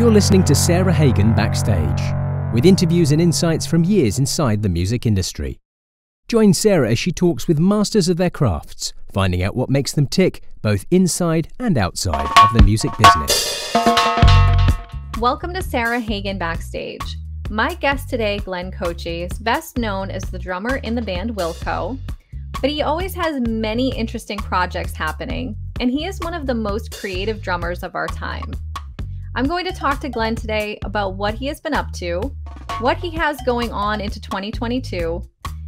You're listening to Sarah Hagan Backstage, with interviews and insights from years inside the music industry. Join Sarah as she talks with masters of their crafts, finding out what makes them tick both inside and outside of the music business. Welcome to Sarah Hagan Backstage. My guest today, Glenn Kotche, is best known as the drummer in the band Wilco, but he always has many interesting projects happening, and he is one of the most creative drummers of our time. I'm going to talk to Glenn today about what he has been up to, what he has going on into 2022,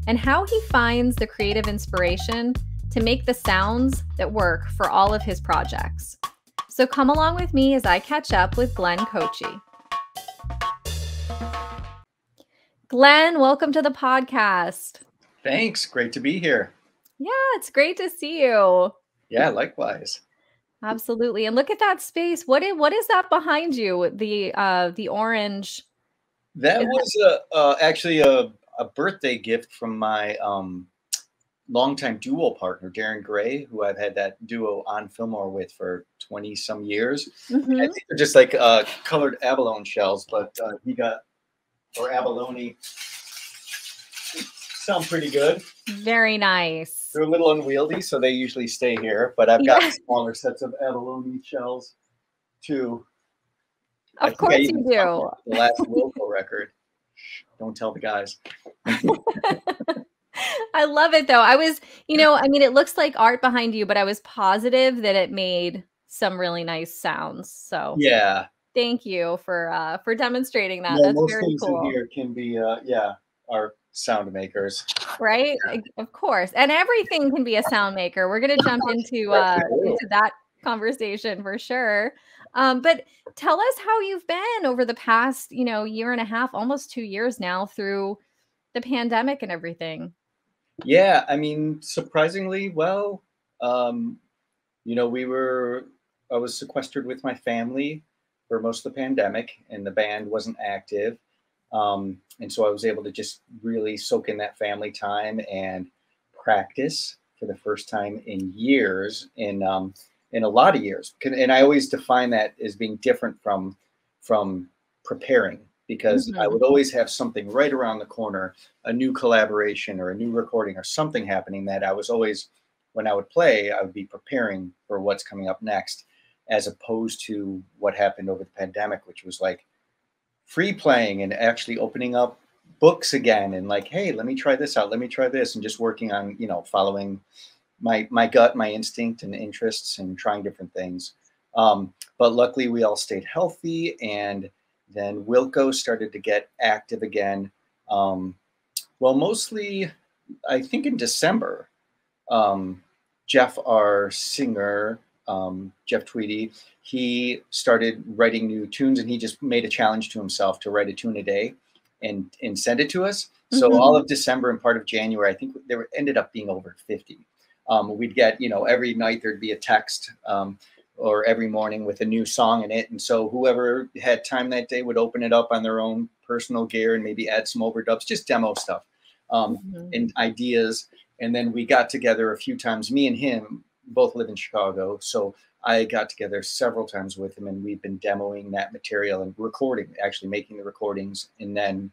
and how he finds the creative inspiration to make the sounds that work for all of his projects. So come along with me as I catch up with Glenn Kotche. Glenn, welcome to the podcast. Thanks. Great to be here. Yeah, it's great to see you. Yeah, likewise. Absolutely. And look at that space. What is that behind you? The orange. That was actually a birthday gift from my longtime duo partner, Darren Gray, who I've had that duo on Fillmore with for 20 some years. Mm-hmm. I think they're just like colored abalone shells, but he got, or abalone, sound pretty good. Very nice. They're a little unwieldy, so they usually stay here, but I've got smaller sets of abalone shells too. Of course you do. The last Wilco record. Don't tell the guys. I love it though. I was, it looks like art behind you, but I was positive that it made some really nice sounds. So yeah, thank you for demonstrating that. Yeah, that's most very things cool. In here can be are sound makers, right? Of course, and everything can be a sound maker. We're gonna jump into that conversation for sure. But tell us how you've been over the past, year and a half, almost 2 years now, through the pandemic and everything. Yeah, I mean, surprisingly well. I was sequestered with my family for most of the pandemic, and the band wasn't active. And so I was able to just really soak in that family time and practice for the first time in years, in a lot of years. And I always define that as being different from preparing, because I would always have something right around the corner, a new collaboration or a new recording or something happening that I was always, when I would play, I would be preparing for what's coming up next, as opposed to what happened over the pandemic, which was like free playing and actually opening up books again and like, hey, let me try this out, let me try this, and just working on, following my gut, my instinct and interests, and trying different things. But luckily we all stayed healthy, and then Wilco started to get active again. Mostly I think in December. Jeff, our singer, Jeff Tweedy, he started writing new tunes, and he just made a challenge to himself to write a tune a day and send it to us. So all of December and part of January, I think there ended up being over 50. We'd get, every night there'd be a text or every morning with a new song in it. And so whoever had time that day would open it up on their own personal gear and maybe add some overdubs, just demo stuff and ideas. And then we got together a few times. Me and him both live in Chicago, so I got together several times with him, and we've been demoing that material and recording, actually making the recordings. And then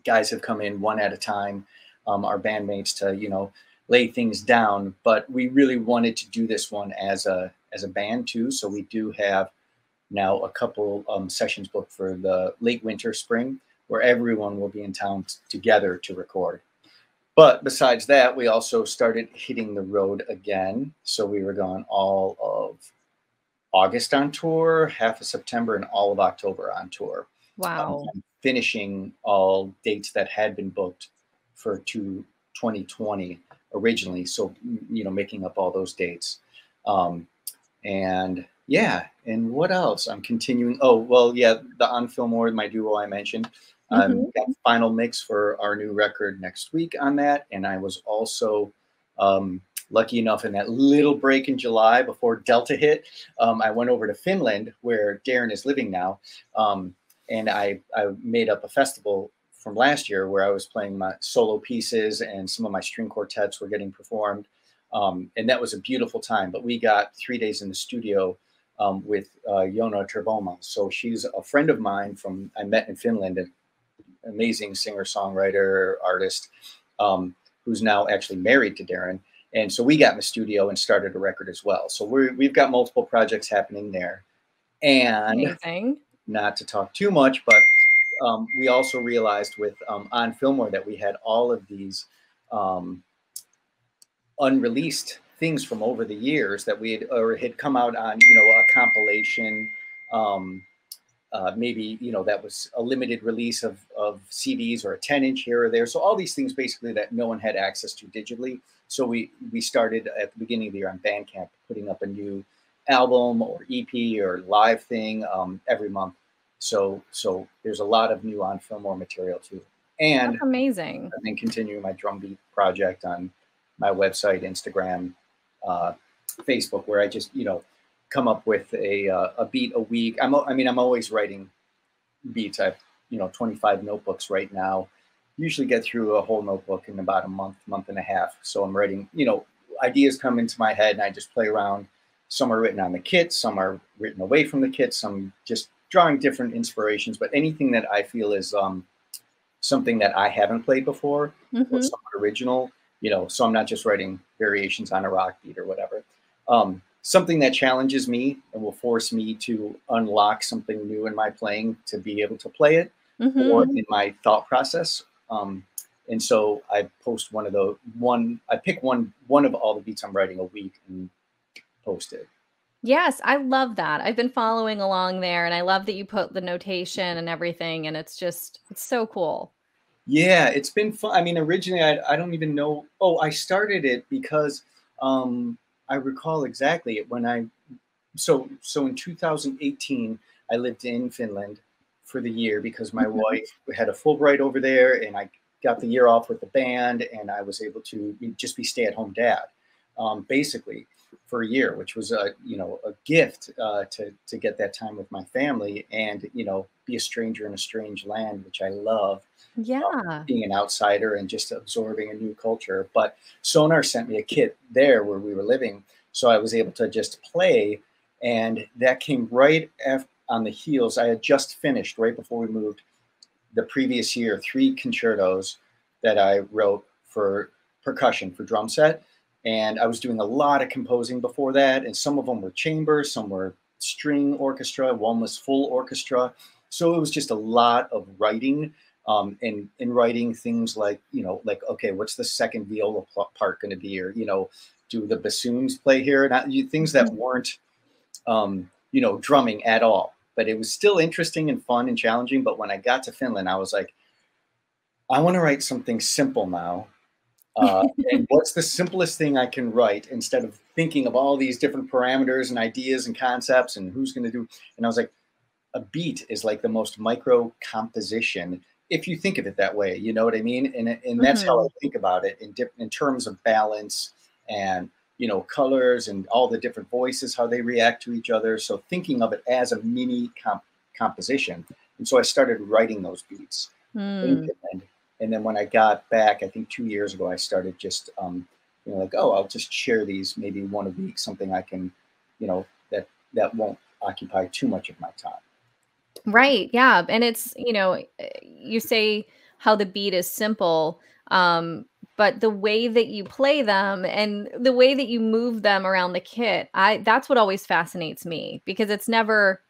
guys have come in one at a time, our bandmates, to lay things down. But we really wanted to do this one as a band too, so we do have now a couple sessions booked for the late winter, spring, where everyone will be in town together to record. But besides that, we also started hitting the road again. So we were gone all of August on tour, half of September, and all of October on tour. Wow. Finishing all dates that had been booked for 2020 originally. So, making up all those dates. And what else? I'm continuing. Oh, well, yeah, the On Fillmore, my duo I mentioned. Got final mix for our new record next week on that. And I was also lucky enough in that little break in July before Delta hit, I went over to Finland, where Darren is living now. And I made up a festival from last year where I was playing my solo pieces, and some of my string quartets were getting performed. And that was a beautiful time. But we got 3 days in the studio with Joona Tervoma. So she's a friend of mine I met in Finland, an amazing singer-songwriter, artist, who's now actually married to Darren. And so we got in the studio and started a record as well. So we've got multiple projects happening there. And Amazing. not to talk too much, but we also realized with On Fillmore that we had all of these unreleased things from over the years that had come out on, a compilation, maybe, that was a limited release of CDs or a 10-inch here or there. So all these things basically that no one had access to digitally. So we started at the beginning of the year on Bandcamp, putting up a new album or EP or live thing every month. So there's a lot of new On Fillmore material too. And that's amazing. I've been continuing my drum beat project on my website, Instagram, Facebook, where I just, come up with a beat a week. I'm always writing beats. I've, 25 notebooks right now. Usually get through a whole notebook in about a month and a half. So I'm writing, ideas come into my head and I just play around. Some are written on the kit, some are written away from the kit, some just drawing different inspirations, but anything that I feel is something that I haven't played before, or somewhat original, so I'm not just writing variations on a rock beat or whatever. Something that challenges me and will force me to unlock something new in my playing to be able to play it, or in my thought process. And so I post I pick one of all the beats I'm writing a week and post it. Yes, I love that. I've been following along there, and I love that you put the notation and everything, and it's so cool. Yeah, it's been fun. I mean, originally, I don't even know. Oh, I started it because I recall exactly when so in 2018, I lived in Finland for the year because my wife had a Fulbright over there, and I got the year off with the band, and I was able to just be stay-at-home dad, basically, for a year, which was a gift to get that time with my family and be a stranger in a strange land, which I love. Yeah. Being an outsider and just absorbing a new culture. But Sonar sent me a kit there where we were living, so I was able to just play, and that came right on the heels. I had just finished right before we moved the previous year 3 concertos that I wrote for percussion for drum set. And I was doing a lot of composing before that. And some of them were chambers, some were string orchestra, one was full orchestra. So it was just a lot of writing and writing things like, okay, what's the second viola part going to be? Or, do the bassoons play here? And things that weren't, drumming at all. But it was still interesting and fun and challenging. But when I got to Finland, I was like, I want to write something simple now. And what's the simplest thing I can write instead of thinking of all these different parameters and ideas and concepts and who's going to do. And I was like, a beat is like the most micro composition, if you think of it that way, you know what I mean? And that's how I think about it in terms of balance and, colors and all the different voices, how they react to each other. So thinking of it as a mini composition. And so I started writing those beats in Finland. And then when I got back, I think 2 years ago, I started just, I'll just share these maybe one a week, something I can, that won't occupy too much of my time. Right. Yeah. And it's, you say how the beat is simple, but the way that you play them and the way that you move them around the kit, that's what always fascinates me, because it's never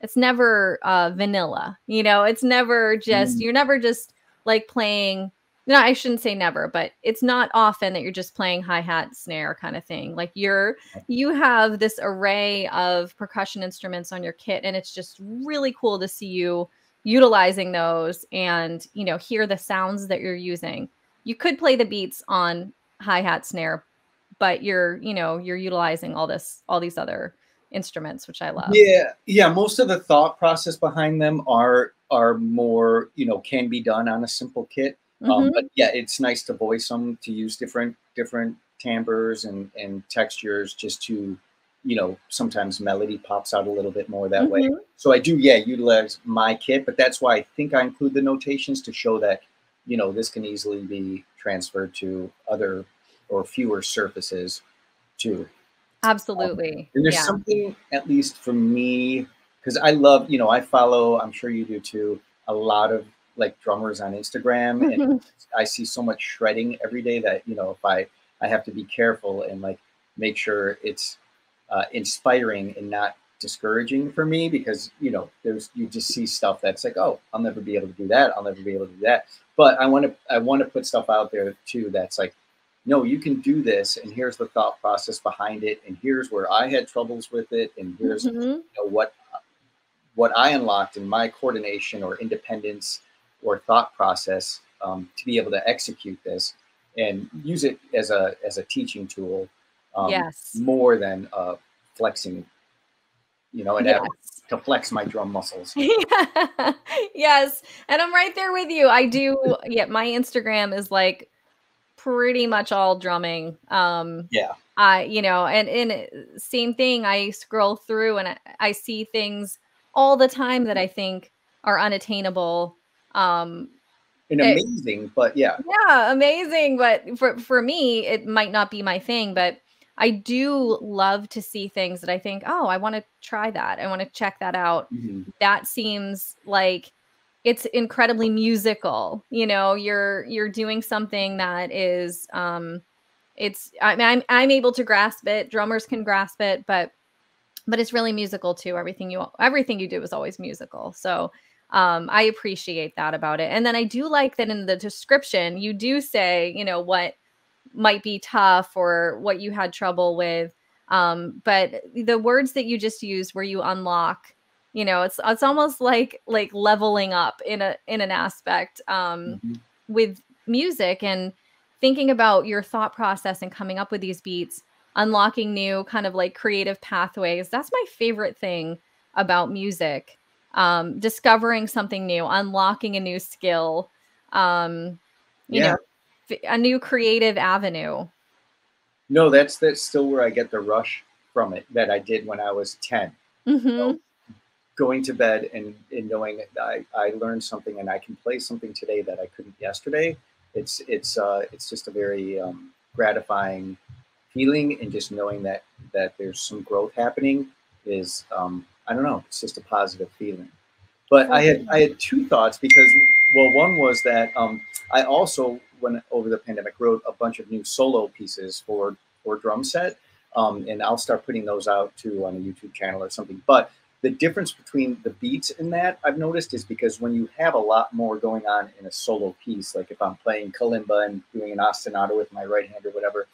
vanilla, it's never just, you're never just like playing, no, I shouldn't say never, but it's not often that you're just playing hi-hat, snare kind of thing. Like you have this array of percussion instruments on your kit, and it's just really cool to see you utilizing those and, hear the sounds that you're using. You could play the beats on hi-hat, snare, but you're utilizing all these other instruments, which I love. Yeah. Most of the thought process behind them are more, can be done on a simple kit. But yeah, it's nice to voice them, to use different timbres and textures, just to, sometimes melody pops out a little bit more that way. So I do, utilize my kit, but that's why I think I include the notations to show that, this can easily be transferred to other or fewer surfaces too. Absolutely. And there's Yeah. something, at least for me, because I love, I follow, I'm sure you do too, a lot of like drummers on Instagram, and I see so much shredding every day that, if I have to be careful and like make sure it's inspiring and not discouraging for me, because, you just see stuff that's like, oh, I'll never be able to do that. I'll never be able to do that. But I want to put stuff out there too that's like, no, you can do this, and here's the thought process behind it, and here's where I had troubles with it, and here's what I unlocked in my coordination or independence or thought process to be able to execute this and use it as a teaching tool, Yes. more than flexing, and Yes. to flex my drum muscles. Yes. And I'm right there with you. I do. Yeah. My Instagram is like pretty much all drumming. Yeah. And same thing, I scroll through and I see things all the time that I think are unattainable. And amazing, but yeah. Yeah, amazing. But for me, it might not be my thing, but I do love to see things that I think, oh, I want to try that. I want to check that out. That seems like it's incredibly musical. You're doing something that is I'm able to grasp it. Drummers can grasp it, but it's really musical too. Everything you do is always musical. So I appreciate that about it. And then I do like that in the description, you do say, what might be tough or what you had trouble with. But the words that you just used where you unlock, it's almost like leveling up in an aspect with music and thinking about your thought process and coming up with these beats, unlocking new kind of like creative pathways. That's my favorite thing about music. Discovering something new, unlocking a new skill, a new creative avenue. No, that's still where I get the rush from it that I did when I was 10. Going to bed and knowing that I learned something and I can play something today that I couldn't yesterday. It's just a very gratifying feeling, and just knowing that there's some growth happening is I don't know, it's just a positive feeling. But I had two thoughts, because one was that I also, when over the pandemic, wrote a bunch of new solo pieces for drum set, and I'll start putting those out too on a YouTube channel or something. But the difference between the beats in that, I've noticed, is because when you have a lot more going on in a solo piece, like if I'm playing kalimba and doing an ostinato with my right hand or whatever,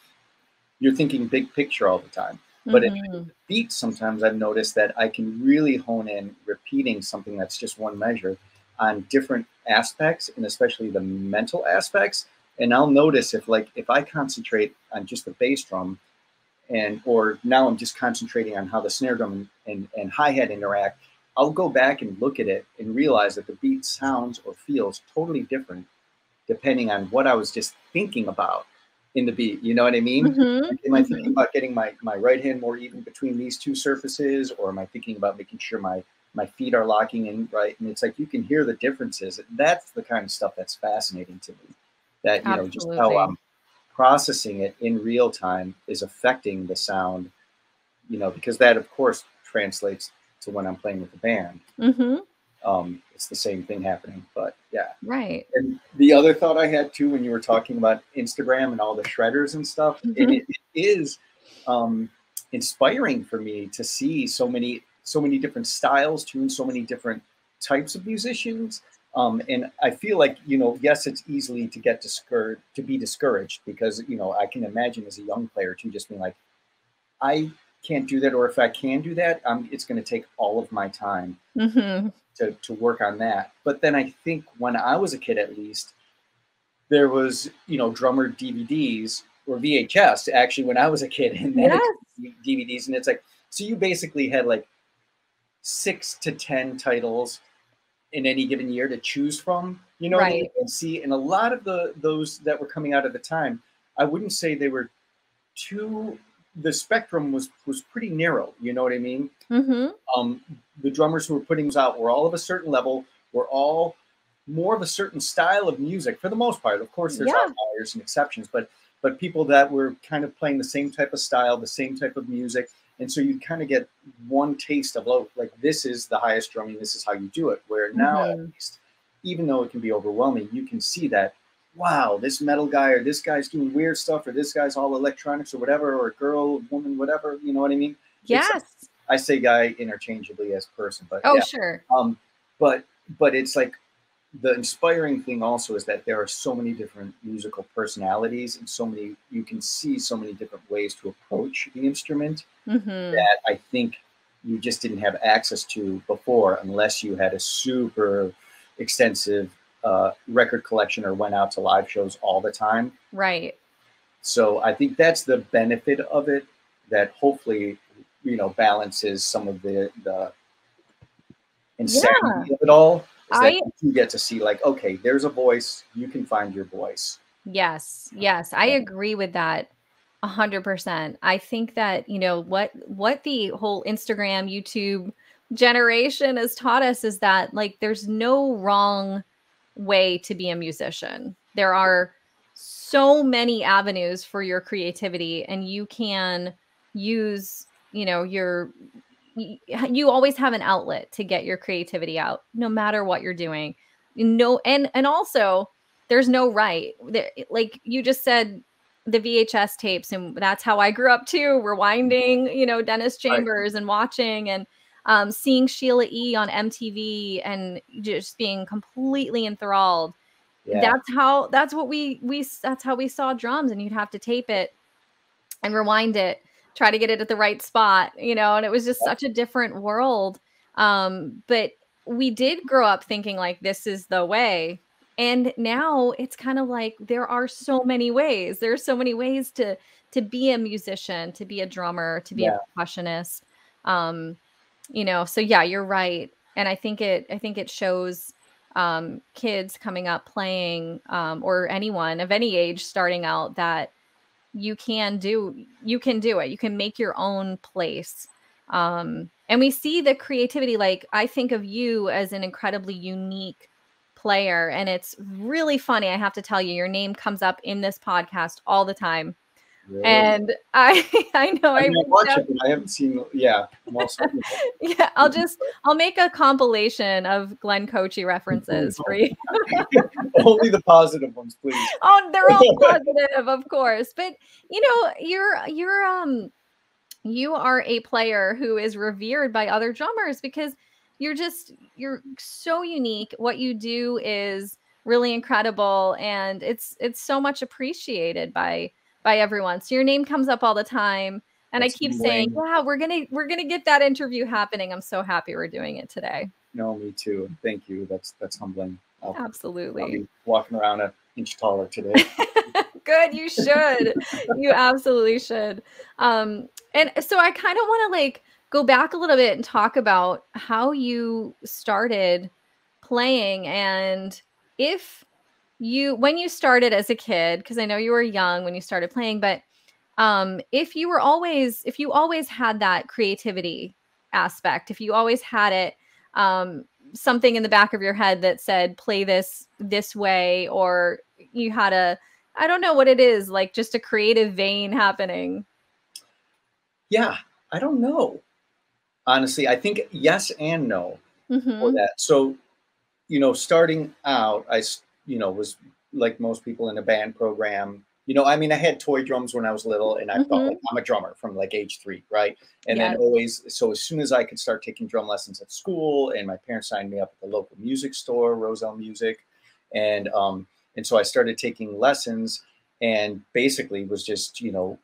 you're thinking big picture all the time. But in the beats, sometimes I've noticed that I can really hone in repeating something that's just one measure on different aspects, and especially the mental aspects. And I'll notice if I concentrate on just the bass drum, or now I'm just concentrating on how the snare drum and hi-hat interact, I'll go back and look at it and realize that the beat sounds or feels totally different depending on what I was just thinking about in the beat. You know what I mean? Like, am I thinking about getting my right hand more even between these two surfaces, or am I thinking about making sure my feet are locking in right? And it's like you can hear the differences. That's the kind of stuff that's fascinating to me. That just how I'm processing it in real time is affecting the sound. Because that of course translates to when I'm playing with the band. It's the same thing happening, but yeah. Right. And the other thought I had too, when you were talking about Instagram and all the shredders and stuff, it is inspiring for me to see so many different styles too, and so many different types of musicians. And I feel like, yes, it's easily to get discouraged, because, I can imagine as a young player too, just being like, I can't do that, or if I can do that, it's going to take all of my time to work on that. But then I think when I was a kid, at least, there was, drummer DVDs or VHS actually when I was a kid, and then DVDs, and it's like, so you basically had like 6 to 10 titles in any given year to choose from, Right. and see. And a lot of those that were coming out at the time, I wouldn't say they were too. The spectrum was pretty narrow. You know what I mean? The drummers who were putting those out were all of a certain level. Were all more of a certain style of music for the most part. Of course, there's outliers and exceptions, but but people that were kind of playing the same type of style, the same type of music. And so you kind of get one taste of, oh, like this is the highest drumming, this is how you do it. Where now, at least, even though it can be overwhelming, you can see that, wow, this metal guy or this guy's doing weird stuff or this guy's all electronics or whatever, or girl, woman, whatever, you know what I mean? Yes. I say guy interchangeably as person, but oh, yeah. sure. But it's like the inspiring thing also is that there are so many different musical personalities and you can see so many different ways to approach the instrument that I think you just didn't have access to before unless you had a super extensive record collection or went out to live shows all the time. Right. So I think that's the benefit of it, that hopefully, you know, balances some of the insanity of it all. Is that you get to see, like, okay, there's a voice, you can find your voice. Yes. Yes. I agree with that 100%. I think that, you know, what the whole Instagram, YouTube generation has taught us is that, like, there's no wrong way to be a musician. There are so many avenues for your creativity, and you can use, you know, you always have an outlet to get your creativity out, no matter what you're doing. No, and also there's no right. Like you just said, the VHS tapes, and that's how I grew up too. Rewinding, you know, Dennis Chambers and watching and seeing Sheila E. on MTV and just being completely enthralled. Yeah. That's how we saw drums, and you'd have to tape it and rewind it, try to get it at the right spot, you know, and it was just such a different world. But we did grow up thinking like this is the way. And now it's kind of like there are so many ways. There's so many ways to be a musician, to be a drummer, to be a percussionist. You know, so yeah, you're right. And I think it shows kids coming up playing or anyone of any age starting out that you can do it. You can make your own place. And we see the creativity. Like, I think of you as an incredibly unique player, and it's really funny. I have to tell you, your name comes up in this podcast all the time. Really? And I know I watch it, but I haven't seen. Yeah, yeah. I'll make a compilation of Glenn Kotche references for you. Only the positive ones, please. Oh, they're all positive, of course. But you know, you are a player who is revered by other drummers because you're so unique. What you do is really incredible, and it's so much appreciated by everyone. So your name comes up all the time, and I keep saying, "Wow, we're gonna get that interview happening." I'm so happy we're doing it today. No, me too. Thank you. That's humbling. Absolutely. I'll be walking around an inch taller today. Good, you should. You absolutely should. And so I kind of want to like go back a little bit and talk about how you started playing, and when you started as a kid, because I know you were young when you started playing, but if you always had that creativity aspect, if you always had it, something in the back of your head that said, play this way, or you had I don't know what it is, like just a creative vein happening. Yeah, I don't know. Honestly, I think yes and no for that. So, you know, starting out, I was like most people in a band program. You know, I mean, I had toy drums when I was little, and I felt like I'm a drummer from like age 3, right? And then so as soon as I could start taking drum lessons at school, and my parents signed me up at the local music store, Roselle Music, and so I started taking lessons, and basically was just, you know,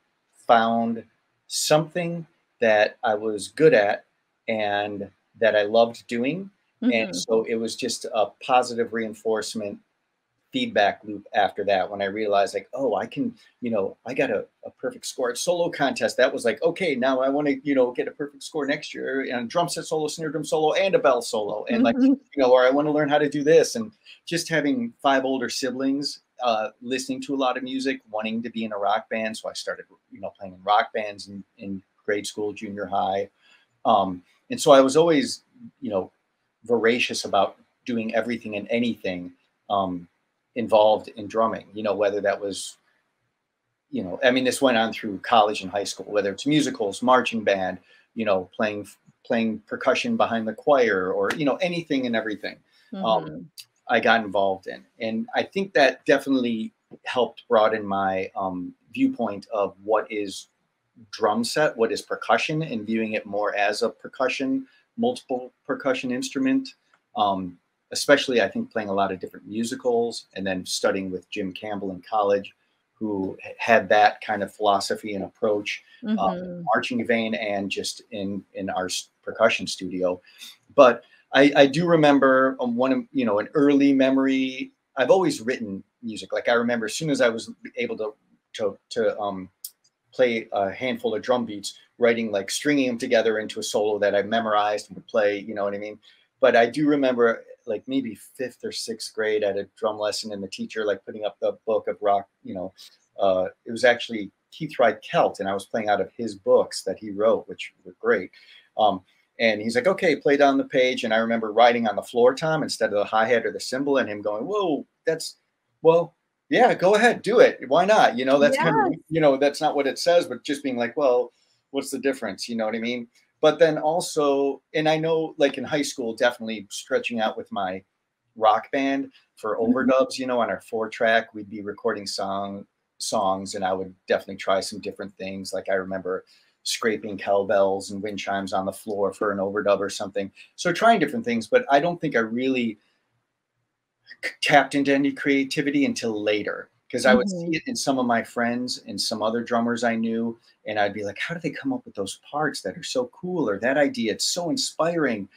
found something that I was good at and that I loved doing. And so it was just a positive reinforcement feedback loop after that, when I realized like, oh, I can, you know, I got a perfect score at solo contest. That was like, okay, now I want to, you know, get a perfect score next year and drum set solo, snare drum solo, and a bell solo. And like, you know, or I want to learn how to do this. And just having 5 older siblings, listening to a lot of music, wanting to be in a rock band. So I started, you know, playing in rock bands in grade school, junior high. And so I was always, you know, voracious about doing everything and anything involved in drumming, you know, whether that was you know, I mean, this went on through college and high school, whether it's musicals, marching band, you know, playing percussion behind the choir, or, you know, anything and everything. Mm-hmm. I got involved in. And I think that definitely helped broaden my viewpoint of what is drum set, what is percussion, and viewing it more as a multiple percussion instrument. Especially, I think, playing a lot of different musicals and then studying with Jim Campbell in college, who had that kind of philosophy and approach, marching vein and just in our percussion studio. But I do remember an early memory. I've always written music. Like, I remember as soon as I was able to play a handful of drum beats, writing, like, stringing them together into a solo that I memorized and would play, you know what I mean? But I do remember, like, maybe 5th or 6th grade at a drum lesson, and the teacher, like, putting up the book of rock, you know, it was actually Keith Wright Celt, and I was playing out of his books that he wrote, which were great. And he's like, okay, play down the page. And I remember writing on the floor tom instead of the hi-hat or the cymbal, and him going, whoa, well, yeah, go ahead, do it. Why not? You know, that's kind of, you know, that's not what it says, but just being like, well, what's the difference? You know what I mean? But then also, and I know, like, in high school, definitely stretching out with my rock band for overdubs, you know, on our 4-track, we'd be recording songs, and I would definitely try some different things. Like, I remember scraping cowbells and wind chimes on the floor for an overdub or something. So trying different things, but I don't think I really tapped into any creativity until later, because I would see it in some of my friends and some other drummers I knew, and I'd be like, how do they come up with those parts that are so cool, or that idea, it's so inspiring.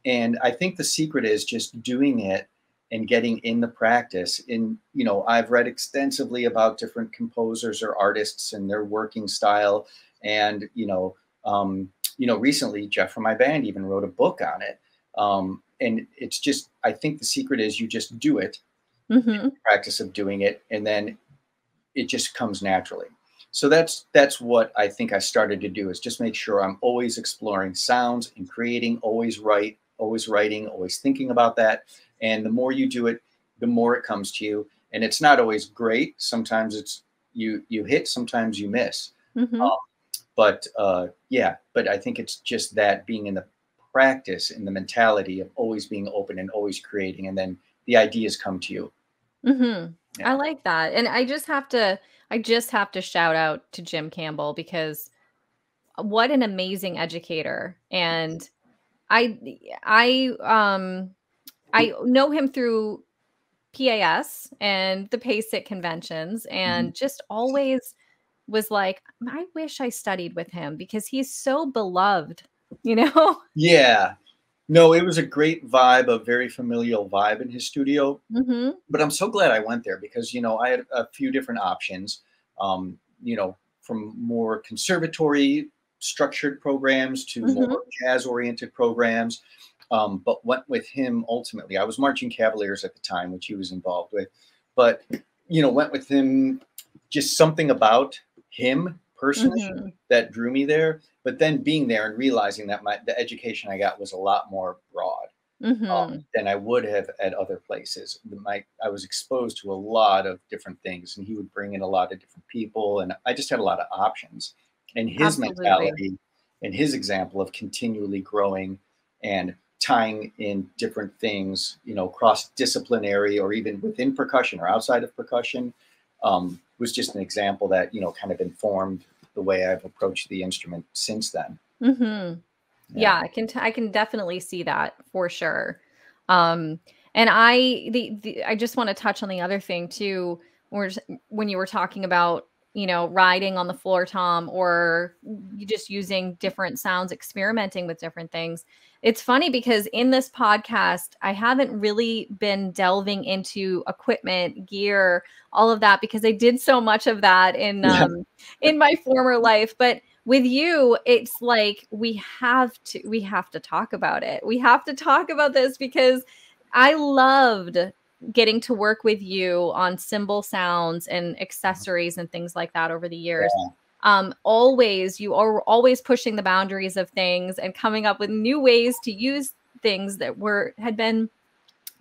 And I think the secret is just doing it and getting in the practice. And, you know, I've read extensively about different composers or artists and their working style. And, recently Jeff from my band even wrote a book on it. And it's just, I think the secret is you just do it, practice of doing it, and then it just comes naturally. So that's what I think I started to do, is just make sure I'm always exploring sounds and creating, always writing, always thinking about that. And the more you do it, the more it comes to you. And it's not always great. Sometimes it's you hit, sometimes you miss. But I think it's just that being in the practice, in the mentality of always being open and always creating, and then the ideas come to you. Yeah. I like that. And I just have to shout out to Jim Campbell, because what an amazing educator. And I know him through PAS and the PASIC conventions, and just always was like, I wish I studied with him, because he's so beloved, you know? Yeah. No, it was a great vibe, a very familial vibe in his studio. But I'm so glad I went there, because, you know, I had a few different options, from more conservatory structured programs to more jazz oriented programs. But went with him ultimately. I was marching Cavaliers at the time, which he was involved with, but, went with him, just something about him personally that drew me there. But then being there and realizing that the education I got was a lot more broad than I would have at other places. I was exposed to a lot of different things, and he would bring in a lot of different people, and I just had a lot of options. And his mentality and his example of continually growing and tying in different things, cross-disciplinary, or even within percussion or outside of percussion, was just an example that, kind of informed the way I've approached the instrument since then. Yeah, I can definitely see that for sure. And I just want to touch on the other thing too, when you were talking about, riding on the floor tom, or you just using different sounds, experimenting with different things. It's funny, because in this podcast, I haven't really been delving into equipment, gear, all of that, because I did so much of that in my former life. But with you, it's like we have to talk about it. We have to talk about this, because I loved getting to work with you on cymbal sounds and accessories and things like that over the years. You are always pushing the boundaries of things and coming up with new ways to use things that had been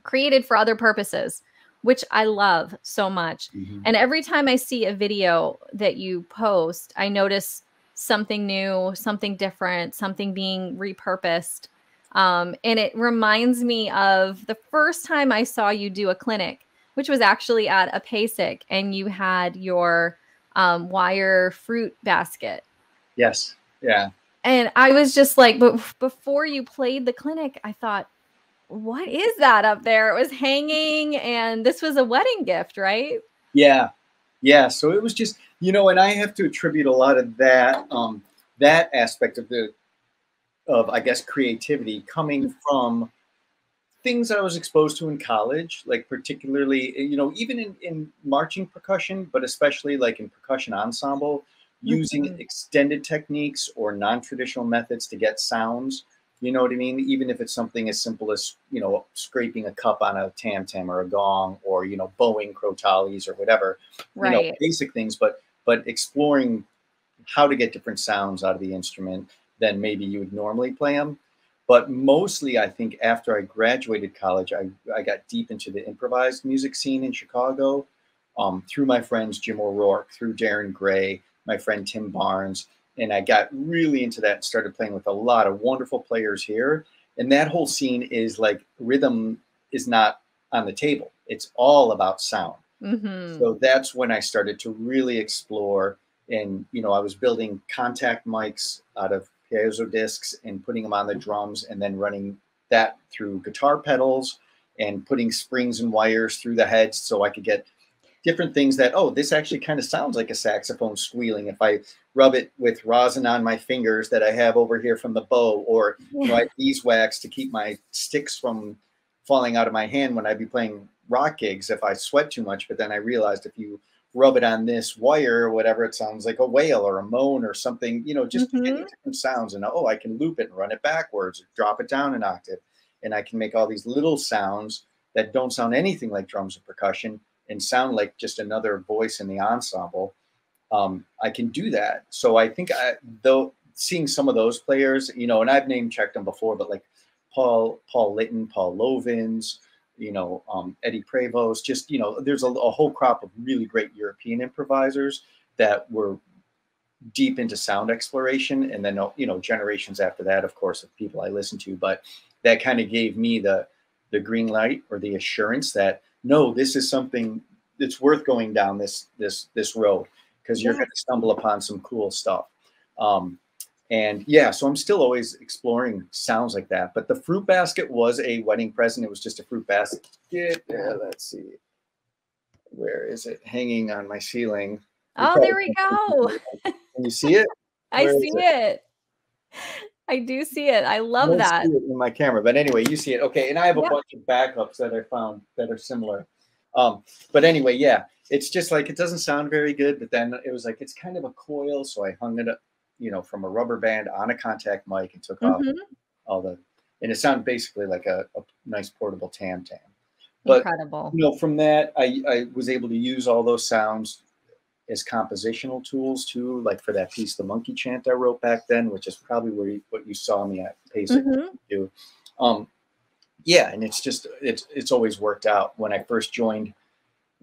created for other purposes, which I love so much. Mm-hmm. And every time I see a video that you post, I notice something new, something different, something being repurposed. And it reminds me of the first time I saw you do a clinic, which was actually at a PASIC, and you had your wire fruit basket. Yes. Yeah. And I was just like, but before you played the clinic, I thought, what is that up there? It was hanging, and this was a wedding gift, right? Yeah. Yeah. So it was just, you know, and I have to attribute a lot of that, that aspect of, I guess, creativity coming from things I was exposed to in college, like particularly, you know, even in marching percussion, but especially like in percussion ensemble, using extended techniques or non-traditional methods to get sounds. You know what I mean? Even if it's something as simple as, you know, scraping a cup on a tam-tam or a gong, or, you know, bowing crotales or whatever, you know, basic things, but exploring how to get different sounds out of the instrument than maybe you would normally play them. But mostly, I think after I graduated college, I got deep into the improvised music scene in Chicago, through my friends Jim O'Rourke, through Darren Gray, my friend Tim Barnes. And I got really into that and started playing with a lot of wonderful players here. And that whole scene is like, rhythm is not on the table. It's all about sound. So that's when I started to really explore. And, you know, I was building contact mics out of piezo discs and putting them on the drums, and then running that through guitar pedals and putting springs and wires through the heads so I could get different things that, oh, this actually kind of sounds like a saxophone squealing if I rub it with rosin on my fingers that I have over here from the bow, or you know, I have beeswax to keep my sticks from falling out of my hand when I'd be playing rock gigs if I sweat too much. But then I realized if you rub it on this wire or whatever, it sounds like a wail or a moan or something, you know, just getting different sounds. And oh, I can loop it and run it backwards, or drop it down an octave, and I can make all these little sounds that don't sound anything like drums or percussion and sound like just another voice in the ensemble. I can do that. So I think though seeing some of those players, you know, and I've name checked them before, but like Paul Litton, Paul Lovins, you know, Eddie Prevost, just, you know, there's a whole crop of really great European improvisers that were deep into sound exploration. And then, you know, generations after that, of course, of people I listened to, but that kind of gave me the green light or the assurance that, no, this is something that's worth going down this road, because you're going to stumble upon some cool stuff. And yeah, so I'm still always exploring sounds like that. But the fruit basket was a wedding present. It was just a fruit basket. Let's see. Where is it? Hanging on my ceiling. Oh, there we go. Can you see it? I see it. I do see it. I love that. See it in my camera, but anyway, you see it. Okay, and I have a bunch of backups that I found that are similar. But anyway, yeah, it's just like, it doesn't sound very good, but then it was like, it's kind of a coil, so I hung it up, you know, from a rubber band on a contact mic and took off all the, and it sounded basically like a nice portable tam-tam. But, incredible. You know, from that, I was able to use all those sounds as compositional tools too, like for that piece, the monkey chant I wrote back then, which is probably what you saw me at PASIC do. Yeah, and it's just, it's always worked out. When I first joined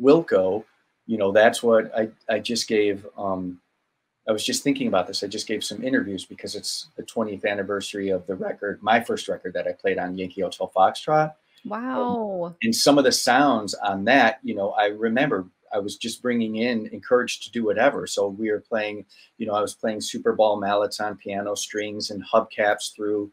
Wilco, you know, that's what I just gave, I was just thinking about this. I just gave some interviews because it's the 20th anniversary of the record, my first record that I played on Yankee Hotel Foxtrot. Wow. And some of the sounds on that, you know, I remember I was just bringing in, encouraged to do whatever. So we were playing, you know, I was playing Super Ball mallets on piano strings and hubcaps through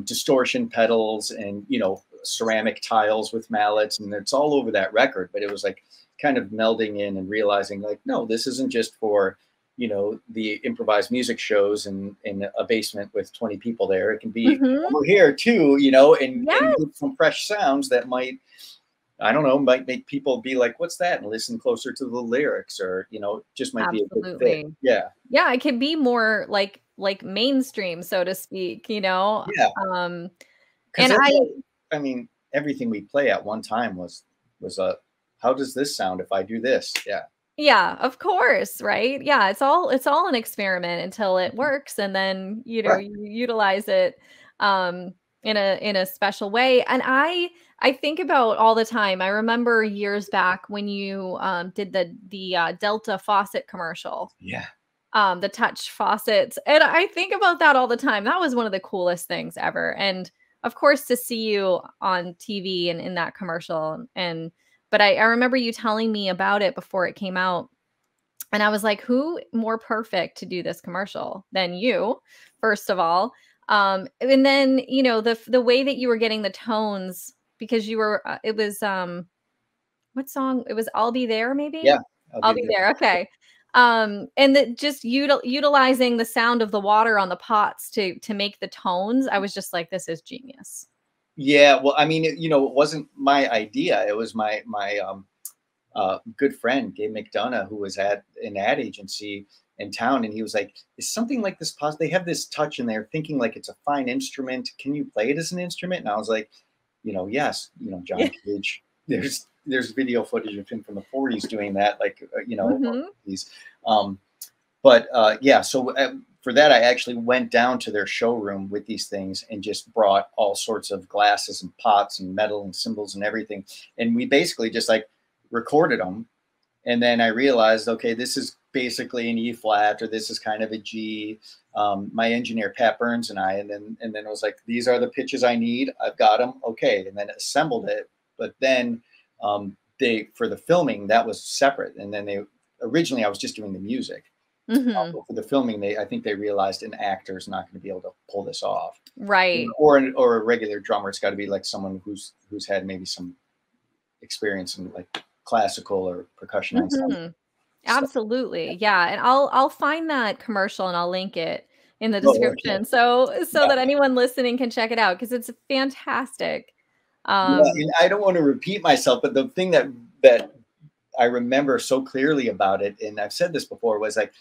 distortion pedals and, you know, ceramic tiles with mallets. And it's all over that record. But it was like kind of melding in and realizing like, no, this isn't just for, you know, the improvised music shows in a basement with 20 people there. It can be over here too, you know, and with some fresh sounds that might, I don't know, might make people be like, what's that? And listen closer to the lyrics, or, you know, just might be a good fit. Yeah. Yeah. It can be more like mainstream, so to speak, you know? Yeah. And I mean, everything we play at one time was how does this sound if I do this? Yeah. Yeah, of course, right? Yeah, it's all an experiment until it works, and then, you know, you utilize it in a special way. And I think about all the time. I remember years back when you did the Delta faucet commercial. Yeah. The touch faucets. And I think about that all the time. That was one of the coolest things ever. And of course, to see you on TV and in that commercial. But I remember you telling me about it before it came out. And I was like, who more perfect to do this commercial than you, first of all? And then, you know, the way that you were getting the tones, because you were, it was, what song? It was I'll Be There, maybe? Yeah. I'll Be There. Okay. And that just utilizing the sound of the water on the pots to make the tones. I was just like, this is genius. Yeah. Well, I mean, you know, it wasn't my idea. It was my good friend, Gabe McDonough, who was at an ad agency in town. And he was like, is something like this possible? They have this touch and they're thinking like it's a fine instrument. Can you play it as an instrument? And I was like, you know, yes, you know, John Cage, there's video footage of him from the 40s doing that, like, you know, these, yeah. So for that, I actually went down to their showroom with these things and just brought all sorts of glasses and pots and metal and cymbals and everything. And we basically just like recorded them. And then I realized, okay, this is basically an E flat, or this is kind of a G. My engineer, Pat Burns, and I, and then it was like, these are the pitches I need. I've got them. Okay. And then assembled it. But then for the filming, that was separate. And then originally I was just doing the music. For the filming, I think they realized an actor is not going to be able to pull this off. Right. Or a regular drummer. It's got to be like someone who's had maybe some experience in like classical or percussion. Absolutely. Yeah. And I'll find that commercial and I'll link it in the description. So that anyone listening can check it out, because it's fantastic. And I don't want to repeat myself, but the thing that I remember so clearly about it, and I've said this before, was like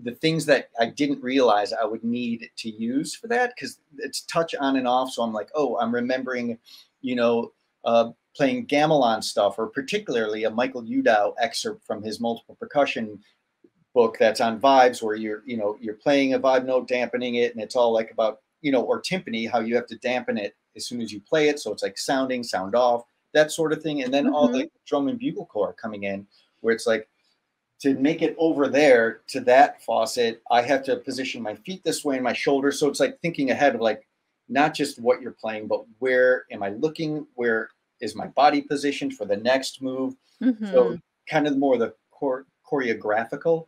the things that I didn't realize I would need to use for that, because it's touch on and off. So I'm like, oh, I'm remembering, you know, playing gamelan stuff, or particularly a Michael Udow excerpt from his multiple percussion book that's on vibes, where you're playing a vibe note, dampening it, and it's all like about, you know, or timpani, how you have to dampen it as soon as you play it. So it's like sound off, that sort of thing. And then all the drum and bugle corps coming in, where it's like, to make it over there to that faucet, I have to position my feet this way and my shoulders. So it's like thinking ahead of like, not just what you're playing, but where am I looking? Where is my body positioned for the next move? So kind of more the choreographical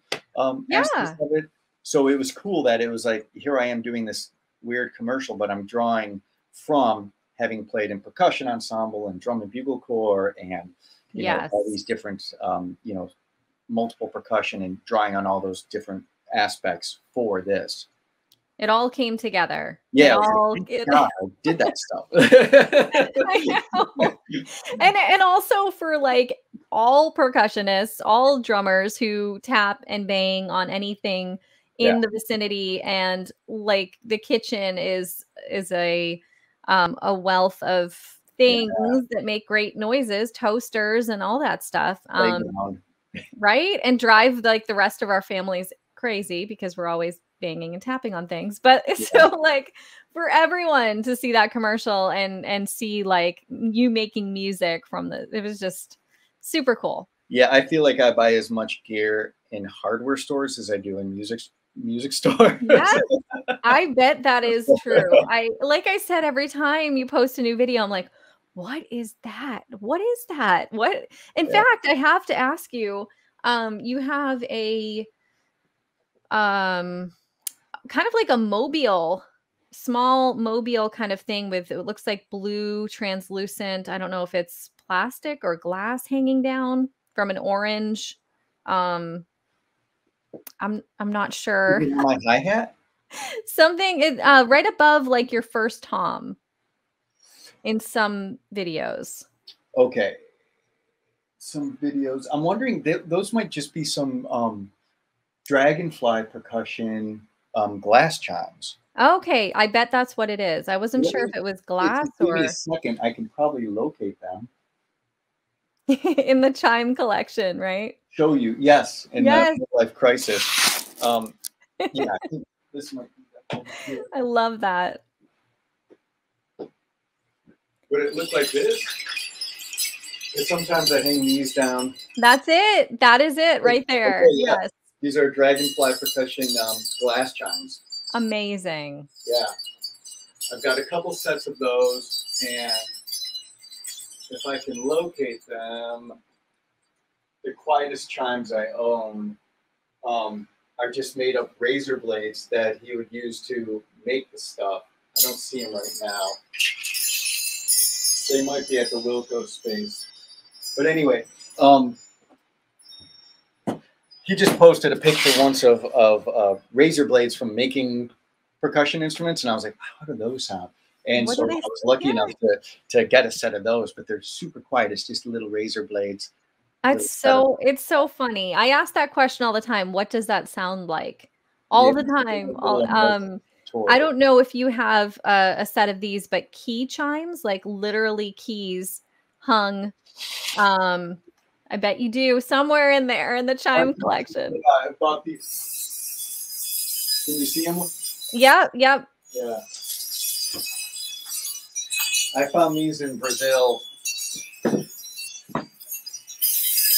aspects of it. So it was cool that it was like, here I am doing this weird commercial, but I'm drawing from having played in percussion ensemble and drum and bugle corps and you know, all these different you know, multiple percussion, and drawing on all those different aspects for this. It all came together. Yeah, I did that stuff. I know. And also for like all percussionists, all drummers who tap and bang on anything in the vicinity, and like the kitchen is a wealth of things that make great noises, toasters and all that stuff. Right? And drive like the rest of our families crazy, because we're always banging and tapping on things. But so like for everyone to see that commercial and see like you making music from it was just super cool. Yeah, I feel like I buy as much gear in hardware stores as I do in music stores. Yes, I bet that is true. Like I said, every time you post a new video, I'm like, what is that? What is that? What? In fact, I have to ask you, you have a kind of like a small mobile kind of thing with, it looks like blue translucent. I don't know if it's plastic or glass hanging down from an orange. I'm not sure. My hi-hat? Something right above like your first tom in some videos. Okay. Some videos. I'm wondering, those might just be some dragonfly percussion glass chimes. Okay, I bet that's what it is. I wasn't sure if it was glass or. Give me a second. I can probably locate them. In the chime collection, right? Show you, yes, in the midlife crisis. Yeah, I think this might be that. I love that. Would it look like this? And sometimes I hang these down. That's it. That is it right there. Okay, yeah. Yes. These are dragonfly percussion glass chimes. Amazing. Yeah. I've got a couple sets of those, and if I can locate them, the quietest chimes I own are just made of razor blades that he would use to make the stuff. I don't see them right now. They might be at the Wilco space. But anyway, he just posted a picture once of razor blades from making percussion instruments, and I was like, how do those sound? And so I was lucky enough to get a set of those, but they're super quiet. It's just little razor blades. It's so funny. I ask that question all the time. What does that sound like? All the time. I don't know if you have a set of these, but key chimes, like literally keys hung. I bet you do somewhere in there in the chime collection. Yeah, I bought these. Can you see them? Yep. Yeah. I found these in Brazil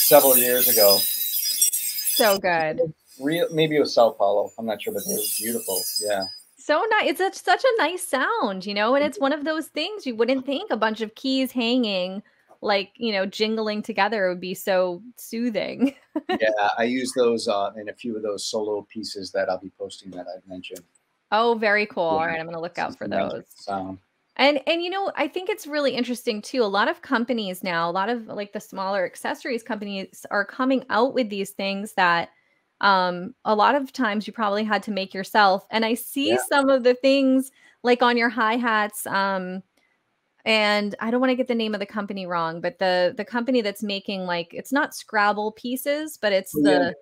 several years ago. So good. Maybe it was Sao Paulo. I'm not sure, but they were beautiful. Yeah. So nice. It's such a nice sound, you know, and it's one of those things you wouldn't think a bunch of keys hanging, like, you know, jingling together would be so soothing. Yeah, I use those in a few of those solo pieces that I'll be posting that I've mentioned. Oh, very cool. All right, I'm going to look out for those. Sound. And you know, I think it's really interesting too. A lot of companies now, a lot of like the smaller accessories companies are coming out with these things that a lot of times you probably had to make yourself. And I see some of the things like on your hi-hats, and I don't want to get the name of the company wrong, but the company that's making, like, it's not Scrabble pieces, but it's the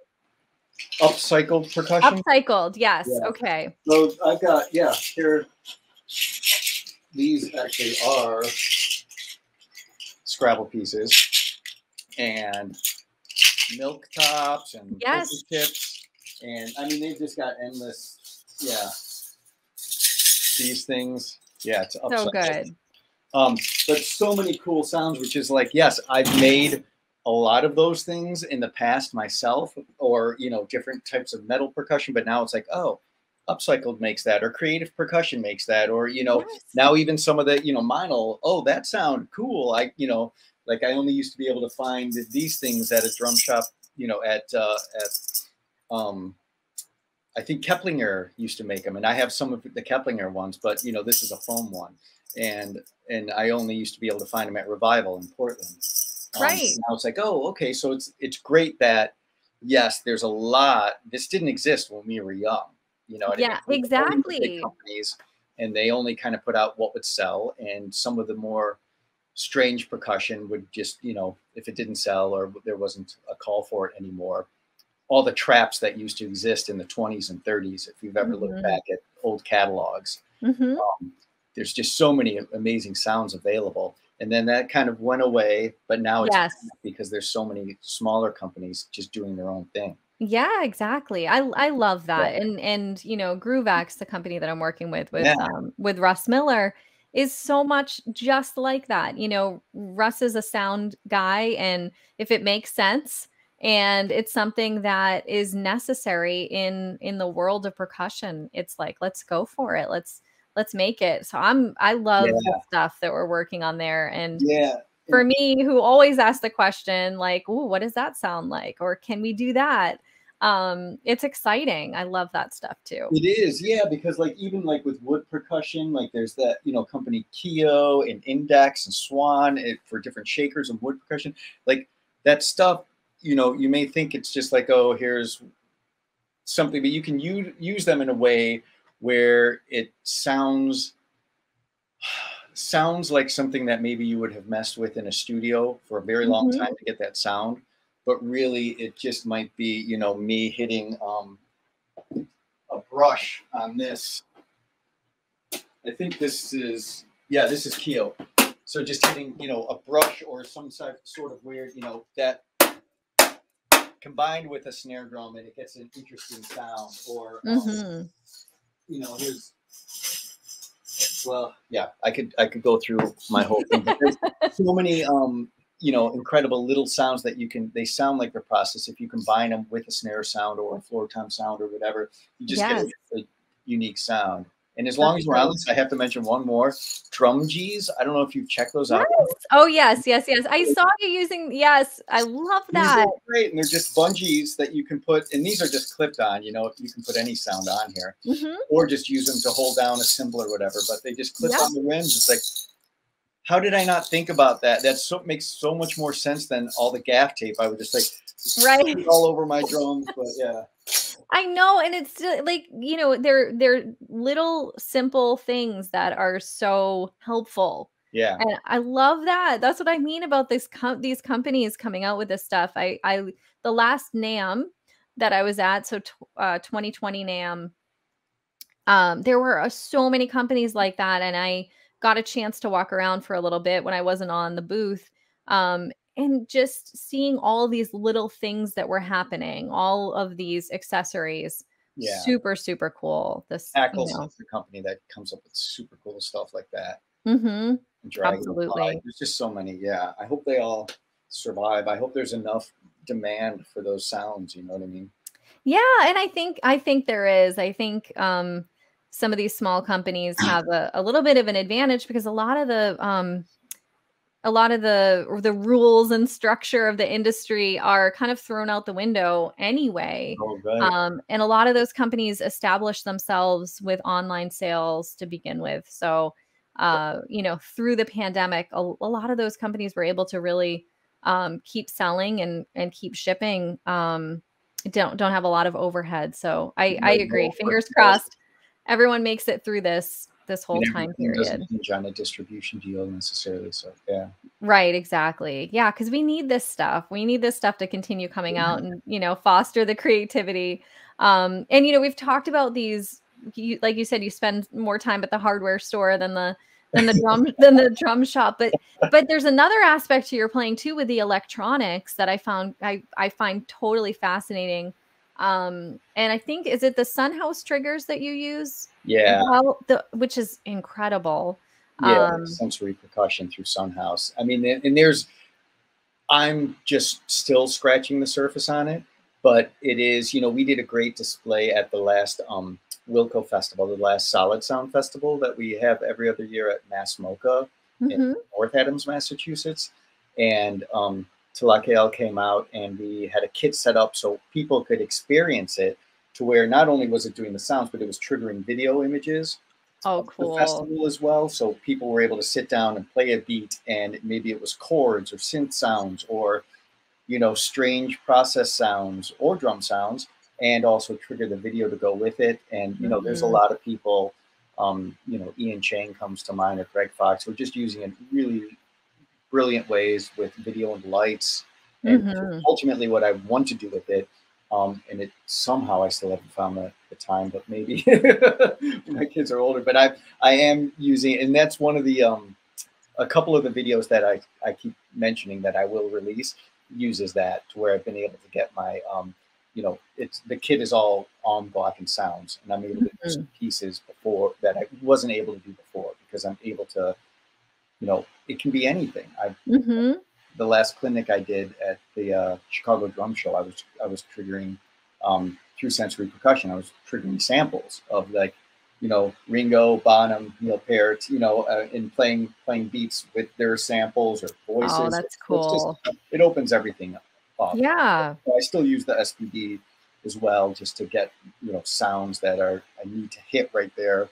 upcycled percussion. Upcycled, yes. Yeah. Okay. So I've got here. These actually are Scrabble pieces and milk tops and chips, and I mean they've just got endless. Yeah, these things. Yeah, it's upcycled. So good. But so many cool sounds, which is like, yes, I've made a lot of those things in the past myself, or, you know, different types of metal percussion, but now it's like, oh, upcycled makes that, or creative percussion makes that, or, you know, now even some of the, you know, mine will, oh, that sound cool. You know, like I only used to be able to find these things at a drum shop, you know, at I think Keplinger used to make them, and I have some of the Keplinger ones, but, you know, this is a foam one. And I only used to be able to find them at Revival in Portland. Right. Now it's like, oh, okay. So it's great that, yes, there's a lot. This didn't exist when we were young, you know. Yeah, exactly. Big companies, and they only kind of put out what would sell, and some of the more strange percussion would just, you know, if it didn't sell or there wasn't a call for it anymore. All the traps that used to exist in the 20s and 30s, if you've ever looked back at old catalogs, there's just so many amazing sounds available. And then that kind of went away, but now it's because there's so many smaller companies just doing their own thing. Yeah, exactly. I love that. And you know, Groovax, the company that I'm working with Russ Miller, is so much just like that. You know, Russ is a sound guy, and if it makes sense and it's something that is necessary in the world of percussion, it's like, let's go for it. Let's make it. So I love the stuff that we're working on there. And for me, who always asks the question, like, "Ooh, what does that sound like?" or "Can we do that?" It's exciting. I love that stuff too. It is, yeah, because like even like with wood percussion, like there's that, you know, company Keo and Index and Swan for different shakers and wood percussion. Like that stuff, you know, you may think it's just like, oh, here's something, but you can use them in a way where it sounds like something that maybe you would have messed with in a studio for a very long time to get that sound. But really, it just might be, you know, me hitting a brush on this. I think this is Keo. So just hitting, you know, a brush or some sort of weird, you know, that combined with a snare drum, and it gets an interesting sound. Or you know, here's Well, yeah, I could go through my whole thing. But there's so many, you know, incredible little sounds that they sound like they're processed. If you combine them with a snare sound or a floor tom sound or whatever, you just get a unique sound. And as long as we're on this, I have to mention one more, drum Gs. I don't know if you've checked those out. Oh, yes. I saw you using, yes, I love that. These are great. And they're just bungees that you can put, and these are just clipped on, you know, you can put any sound on here or just use them to hold down a cymbal or whatever, but they just clip on the rims. It's like, how did I not think about that? That makes so much more sense than all the gaff tape. I would just like all over my drums, but yeah. I know, and it's like, you know, they're little simple things that are so helpful. Yeah, and I love that. That's what I mean about these companies coming out with this stuff. The last NAMM that I was at, so 2020 NAMM, there were so many companies like that, and I got a chance to walk around for a little bit when I wasn't on the booth. And just seeing all these little things that were happening, all of these accessories, super, super cool. Ackles is the company that comes up with super cool stuff like that. Absolutely. There's just so many. Yeah, I hope they all survive. I hope there's enough demand for those sounds. You know what I mean? Yeah, and I think there is. I think some of these small companies have a little bit of an advantage because a lot of the rules and structure of the industry are kind of thrown out the window anyway. Oh, right. And a lot of those companies establish themselves with online sales to begin with. So, you know, through the pandemic, a lot of those companies were able to really keep selling and keep shipping. Don't have a lot of overhead. So I agree. Fingers crossed, everyone makes it through this whole time period. Doesn't hinge on a distribution deal necessarily. So yeah. Right, exactly. Yeah, because we need this stuff. We need this stuff to continue coming out and, you know, foster the creativity. And, you know, we've talked about these, like you said, you spend more time at the hardware store than the drum shop. But there's another aspect to your playing too with the electronics that I find totally fascinating. And I think, is it the Sunhouse triggers that you use? Yeah. Well, which is incredible. Yeah, sensory percussion through Sunhouse. I mean, and I'm just still scratching the surface on it, but it is, you know, we did a great display at the last Wilco Festival, the last Solid Sound Festival that we have every other year at Mass Mocha in North Adams, Massachusetts. And Talakel came out and we had a kit set up so people could experience it, to where not only was it doing the sounds, but it was triggering video images. Oh, cool. The festival as well. So people were able to sit down and play a beat, and maybe it was chords or synth sounds or, you know, strange process sounds or drum sounds, and also trigger the video to go with it. And, you know, there's a lot of people, you know, Ian Chang comes to mind, or Greg Fox, who are just using it really brilliant ways with video and lights. And ultimately what I want to do with it, and it somehow I still haven't found the time, but maybe my kids are older. But I am using it, and that's one of the a couple of the videos that I keep mentioning that I will release uses that, to where I've been able to get my you know, the kit is all on block and sounds, and I'm able to do some pieces before that I wasn't able to do before, because I'm able to, you know, it can be anything. The last clinic I did at the Chicago Drum Show, I was triggering through sensory percussion. I was triggering samples of, like, you know, Ringo, Bonham, Neil Peart, you know, and playing beats with their samples or voices. Oh, that's cool. It opens everything up. Yeah. I still use the SPD as well, just to get, you know, sounds that I need to hit right there.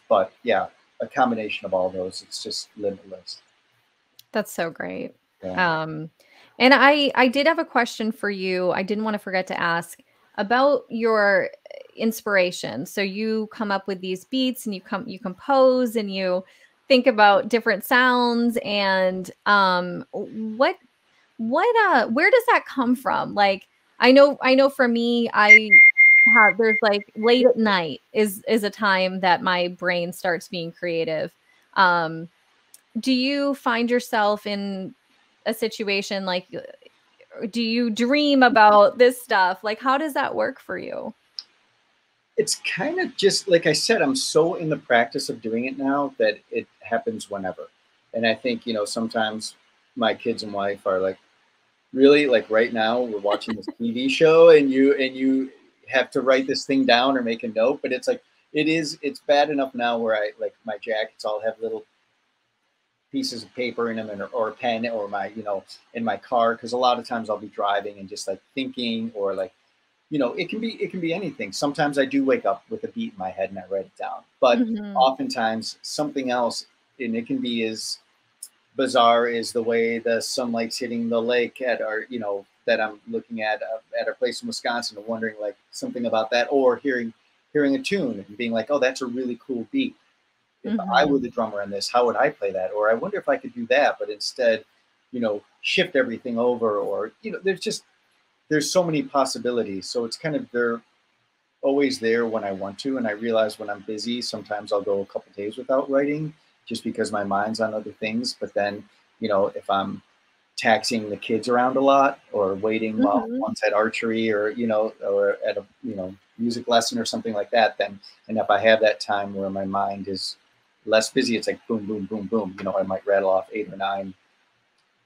But yeah, a combination of all those, it's just limitless. That's so great. Yeah. And I did have a question for you. I didn't want to forget to ask about your inspiration. So you come up with these beats and you compose and you think about different sounds, and where does that come from? Like, I know for me, there's like late at night is a time that my brain starts being creative. Do you find yourself in a situation like, do you dream about this stuff? Like, how does that work for you? It's kind of just like I said, I'm so in the practice of doing it now that it happens whenever. And I think, sometimes my kids and wife are like, really, like right now we're watching this TV show and you have to write this thing down or make a note, but it's like it's bad enough now where I like my jackets all have little pieces of paper in them or a pen or my, in my car. Cause a lot of times I'll be driving and just like thinking or like, it can be anything. Sometimes I do wake up with a beat in my head and I write it down, but Mhm. oftentimes something else, and it can be as bizarre as the way the sunlight's hitting the lake at our, that I'm looking at our place in Wisconsin and wondering like something about that, or hearing a tune and being like, oh, that's a really cool beat. If I were Mhm. the drummer on this, how would I play that? Or I wonder if I could do that, but instead, shift everything over, or there's so many possibilities. So it's kind of they're always there when I want to. And I realize when I'm busy, sometimes I'll go a couple days without writing just because my mind's on other things. But then, if I'm taxiing the kids around a lot or waiting while Mhm. one's at archery or, or at a, music lesson or something like that, then, and if I have that time where my mind is less busy, it's like boom, boom, boom, boom, I might rattle off 8 or 9.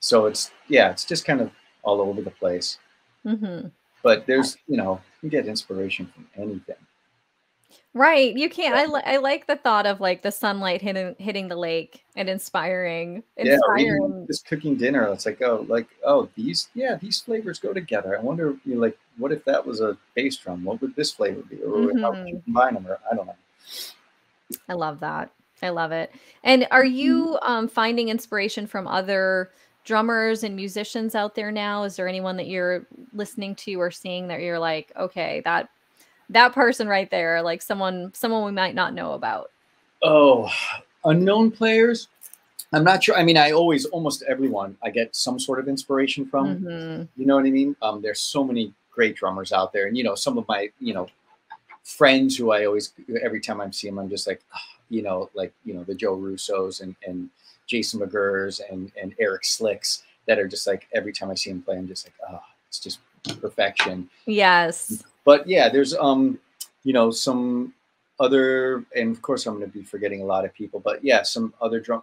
So it's just kind of all over the place. Mhm. But there's, you get inspiration from anything. Right, you can't I like the thought of, like, the sunlight hitting the lake and inspiring Yeah, or even inspiring just cooking dinner. It's like, these flavors go together. I wonder, like, what if that was a bass drum? What would this flavor be? Or how would you Mhm. combine them? Or I don't know. I love that. I love it. And are Mhm. you, finding inspiration from other drummers and musicians out there now? Is there anyone that you're listening to or seeing that you're like, "Okay, that person right there, like, someone we might not know about?" Oh, unknown players. I'm not sure. I mean, I always, almost everyone, I get some sort of inspiration from. Mhm. You know what I mean? There's so many great drummers out there, and some of my, friends who I always, every time I see them, I'm just like, ah, the Joe Russos and Jason McGurrs and Eric Slicks that are just like every time I see him play, I'm just like, oh, it's just perfection. Yes. But yeah, there's some other, and of course I'm going to be forgetting a lot of people, but yeah, some other drum.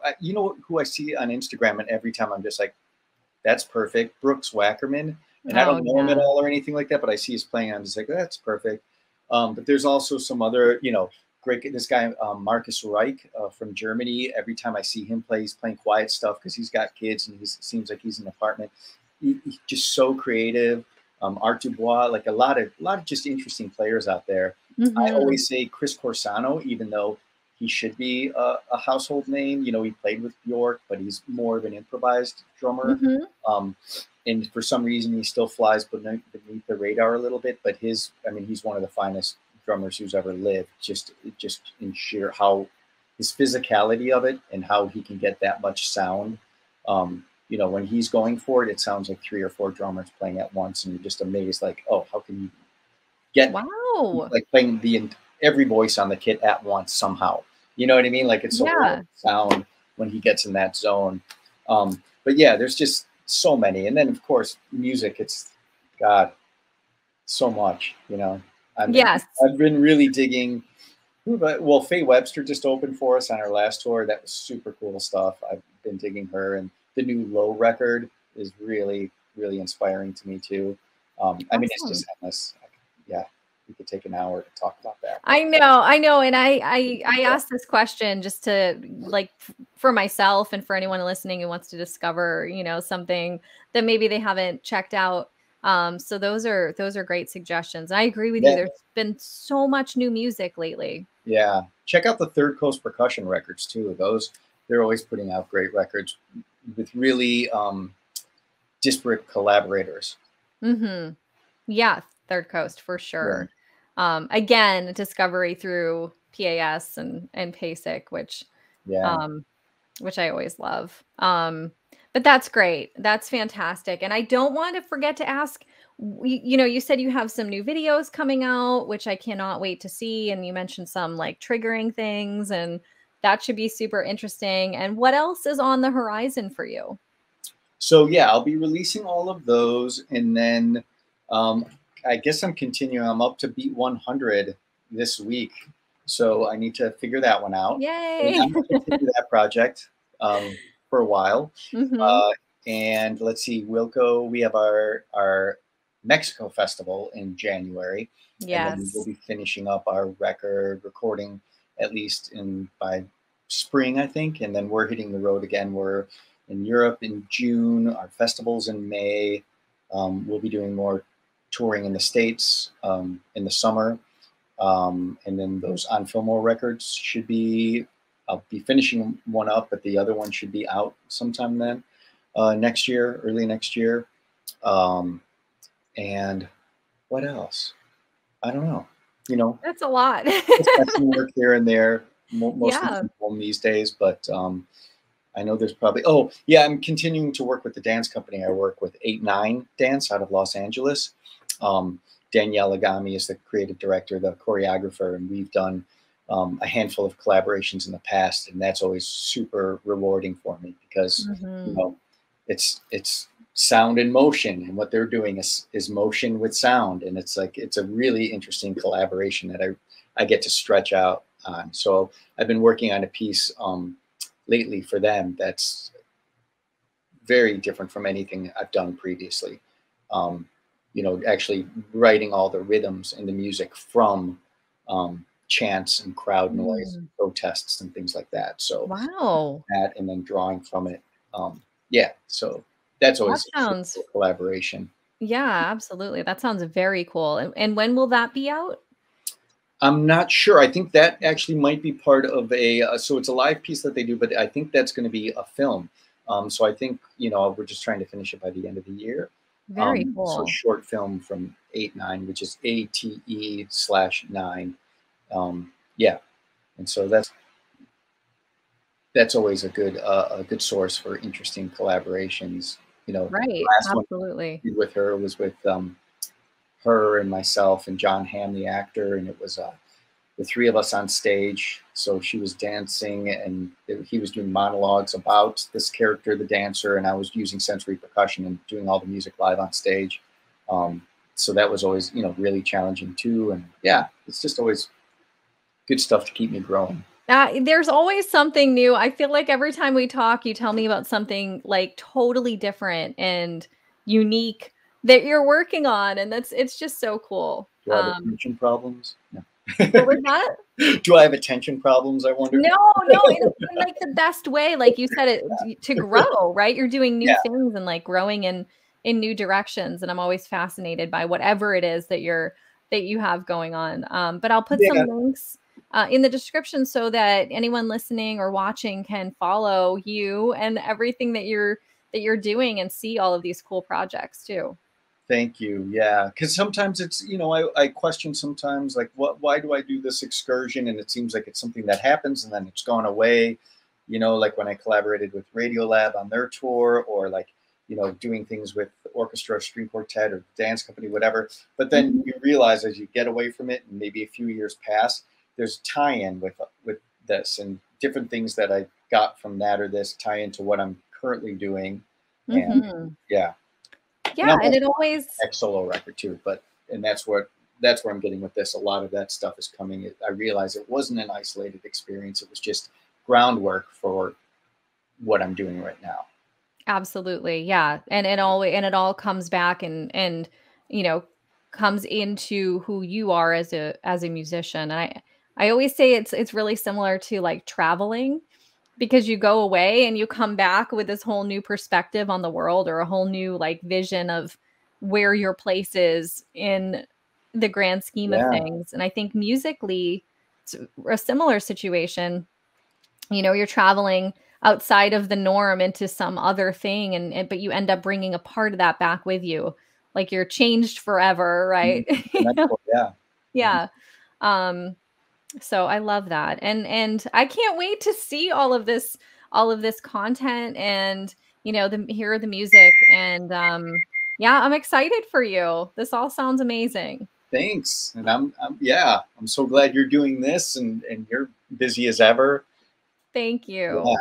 Who I see on Instagram, and every time I'm just like, that's perfect, Brooks Wackerman, and I Oh, don't know him at yeah. all or anything like that, but I see his playing, I'm just like, that's perfect. But there's also some other, great. This guy Marcus Reich from Germany. Every time I see him play, he's playing quiet stuff because he's got kids and he seems like he's in an apartment. He's just so creative. Art Dubois, like a lot of just interesting players out there. I Mhm. always say Chris Corsano, even though he should be a household name. He played with Bjork, but he's more of an improvised drummer. Mhm. Um, and for some reason, he still flies beneath the radar a little bit. But he's one of the finest drummers who's ever lived. Just in sheer how his physicality of it and how he can get that much sound. When he's going for it, it sounds like 3 or 4 drummers playing at once, and you're just amazed, like, oh, how can you get Wow. like playing every voice on the kit at once somehow? You know what I mean? Like it's so hard Yeah. to sound when he gets in that zone. But yeah, there's just so many, and then of course music. It's God, so much. Yes. I've been really digging. Well, Faye Webster just opened for us on our last tour. That was super cool stuff. I've been digging her, and the new Low record is really, really inspiring to me too. It's Awesome. just endless. Yeah, we could take an hour to talk about that. I know, and I asked this question just to like for myself and for anyone listening who wants to discover, something that maybe they haven't checked out. So those are great suggestions. I agree with you. Yeah, There's been so much new music lately. yeah. Check out the Third Coast Percussion records too. They're always putting out great records with really disparate collaborators. Mm-hmm. Yeah, Third Coast for Yeah, sure. Again, discovery through PAS and PASIC, yeah. um, which I always love. But that's great. That's fantastic. And I don't want to forget to ask, you said you have some new videos coming out, which I cannot wait to see. And you mentioned some like triggering things, and that should be super interesting. And what else is on the horizon for you? So yeah, I'll be releasing all of those, and then um, I guess I'm continuing. I'm up to beat 100 this week. So I need to figure that one out. And Yay. I'm going to continue that project for a while. Hmm. And let's see, Wilco, we have our Mexico festival in January. And then we'll Yes. be finishing up our record recording at least by spring, I think. And then we're hitting the road again. We're in Europe in June, our festivals in May. We'll be doing more touring in the States in the summer. And then those On Fillmore records should be, I'll be finishing one up, but the other one should be out sometime then next year, early next year. And what else? I don't know. You know, That's a lot. just got some work here and there, mostly Yeah. from home these days, but I know there's probably, oh yeah, I'm continuing to work with the dance company. I work with 8-9 Dance out of Los Angeles. Danielle Agami is the creative director, the choreographer, and we've done a handful of collaborations in the past, and that's always super rewarding for me because you Hmm. know it's sound and motion, and what they're doing is motion with sound, and it's like it's a really interesting collaboration that I get to stretch out on. So I've been working on a piece lately for them that's very different from anything I've done previously. Um, actually writing all the rhythms and the music from chants and crowd noise, Mm. protests, and things like that. So Wow. that, and then drawing from it. Yeah, so that's That always a super sounds, cool collaboration. yeah, absolutely. That sounds very cool. And when will that be out? I'm not sure. I think that actually might be part of so it's a live piece that they do, but I think that's going to be a film. So I think, we're just trying to finish it by the end of the year. Very So a cool. short film from 8-9, which is ATE/9. Yeah. And so that's always a good source for interesting collaborations. The Right. last one Absolutely. I did with her was with her and myself and John Hamm, the actor, and it was the three of us on stage. So she was dancing, and he was doing monologues about this character, the dancer, and I was using sensory percussion and doing all the music live on stage. Um, so that was always, really challenging too. And yeah, it's just always good stuff to keep me growing. There's always something new. I feel like every time we talk, you tell me about something like totally different and unique that you're working on, and it's just so cool. Do I have attention problems? No. What was that? Do I have attention problems, I wonder? No, no, in like the best way, like you said it to grow, right? You're doing new Yeah. things and like growing in new directions, and I'm always fascinated by whatever it is that you have going on. But I'll put Yeah. some links in the description so that anyone listening or watching can follow you and everything that you're doing and see all of these cool projects too. Thank you. Yeah, because sometimes it's I question sometimes like why do I do this excursion, and it seems like it's something that happens and then it's gone away. Like when I collaborated with Radiolab on their tour, or like doing things with the orchestra, string quartet, or dance company, whatever. But then Mhm. you realize as you get away from it, and maybe a few years pass, there's tie-in with this and different things that I got from that or this tie into what I'm currently doing, and Mhm. yeah. And Yeah, I'm and also it always next solo record too, and that's where I'm getting with this. A lot of that stuff is coming. I realize it wasn't an isolated experience. It was just groundwork for what I'm doing right now. absolutely, yeah, and it all comes back and you know comes into who you are as a musician. And I always say it's really similar to like traveling because you go away and you come back with this whole new perspective on the world or a whole new like vision of where your place is in the grand scheme of Yeah, things. And I think musically it's a similar situation. You're traveling outside of the norm into some other thing but you end up bringing a part of that back with you. Like you're changed forever, right? yeah, yeah. Yeah. Um so I love that. And I can't wait to see all of this content and hear the music and yeah, I'm excited for you. This all sounds amazing. Thanks, and I'm so glad you're doing this, and you're busy as ever. Thank Yeah, you. a lot of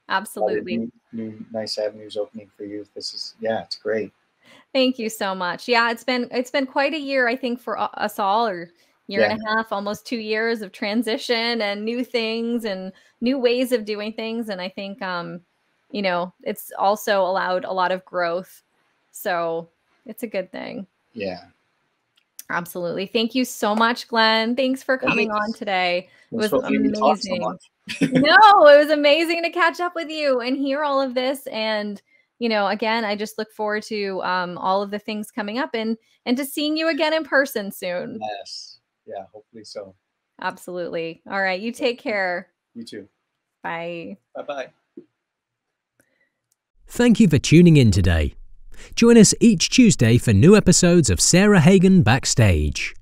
Absolutely. new nice avenues opening for you. This is it's great. Thank you so much. Yeah, it's been quite a year, I think, for us all, or year and a half, almost 2 years of transition and new things and new ways of doing things. And I think, you know, it's also allowed a lot of growth. So it's a good thing. Yeah. Absolutely. Thank you so much, Glenn. Thanks for coming on today. It was amazing. No, it was amazing to catch up with you and hear all of this. And, you know, again, I just look forward to all of the things coming up and to seeing you again in person soon. Yes. Yeah, hopefully so. Absolutely. All right. You take care. You too. Bye. Bye-bye. Thank you for tuning in today. Join us each Tuesday for new episodes of Sarah Hagan Backstage.